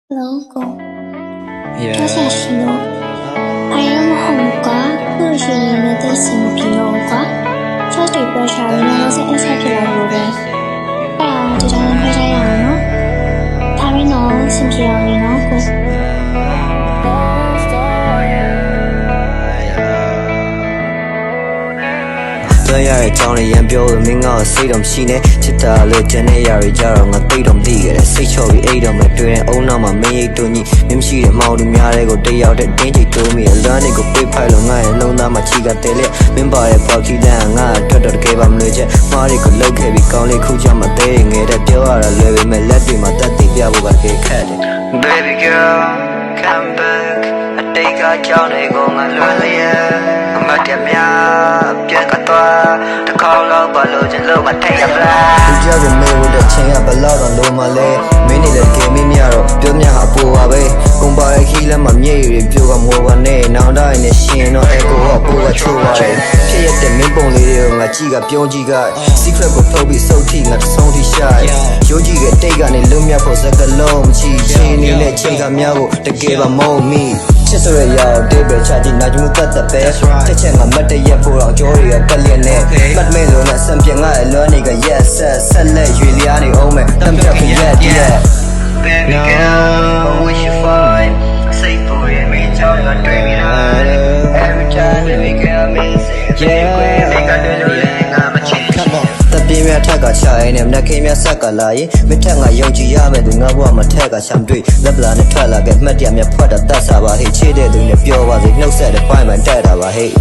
logo他想形容还有红瓜不是人的对什么评论瓜这对不少人都是一起来录的就让人快下样了他们呢心皮要你呢专业的教练表的名啊，谁都不呢？其他的真的要是假如我对他们地个，谁瞧比 A 都没对人，欧那么没一多你，明显的毛的面那个对要的天气多米，两那个背拍了我，弄那么几个得了，明白的包起来我，拖到给他们了解，马里个老开比讲的口讲嘛对，我的表啊了，来没来对嘛，但对表不把给看的。Baby girl, come back， 对个教那个我乱了呀。မတ်တယ်များပြန်ကတော့တခေါက်လောက်ပါလို့ကျွန်တော်မထိုက်ရပါလားသူကြောက်မေးလို့တဲ့ချင်းရဘလောက်တော့လုံးမလဲမင်းနေလေကေမင်းများတော့ပြောများဟာပိုပါပဲကုန်ပါရဲ့ခီးလက်မှာမြေရီပြိုကမောပါနဲ့နောင်တိုင်းနဲ့ရှင်တော့အကိုကပိုကချိုးပါတယ်ဖြစ်ရတဲ့မင်းပုံလေးတွေကငါကြည့်ကပြုံးကြည့်က secret ကိုထုတ်ပြီးစုပ်ထိငါတစ်ဆုံးထိရှာရိုးကြည့်ကတိတ်ကနေလွတ်မြောက်ဖို့စကလုံးမချီချင်းနေနဲ့ချိန်ကများကိုတကယ်ပါမုံမိချစ်ဆိုရရောက်တေးပဲချာတီနာကျမှုသက်သက်ပဲတစ်ချက်ငါမတ်တရက်ဖို့တော့ကြောတွေကကလျက်နဲ့မှတ်မဲလို့နဲ့ဆံပြငါအလွမ်းနေကရက်ဆက်လက်ရွေလျားနေအောင်မဲ့တမ်းပြခရက်တည်း Baby girl wish you fine say for you me ကြောင့်တွေ့မိတာ Every time we get amazing yeah ကတွေ့လို့လည်းငါမချစ်တပြင်းမြထက်ကချရင်နဲ့နှက်ခင်းမြဆက်ကလာရင်မထက်ငါယုံကြည်ရမယ်သူငါဘဝမှာထက်ကရှမ်းတွေ့လက်ပလာနဲ့ထွက်လာခဲ့မှတ်တရမြဖွက်တာတတ်စားပါဟေ့ချစ်တဲ့သူနဲ့ပြောပါစေနှုတ်ဆက်တဲ့ပိုင်းမှတက်တာပါဟေ့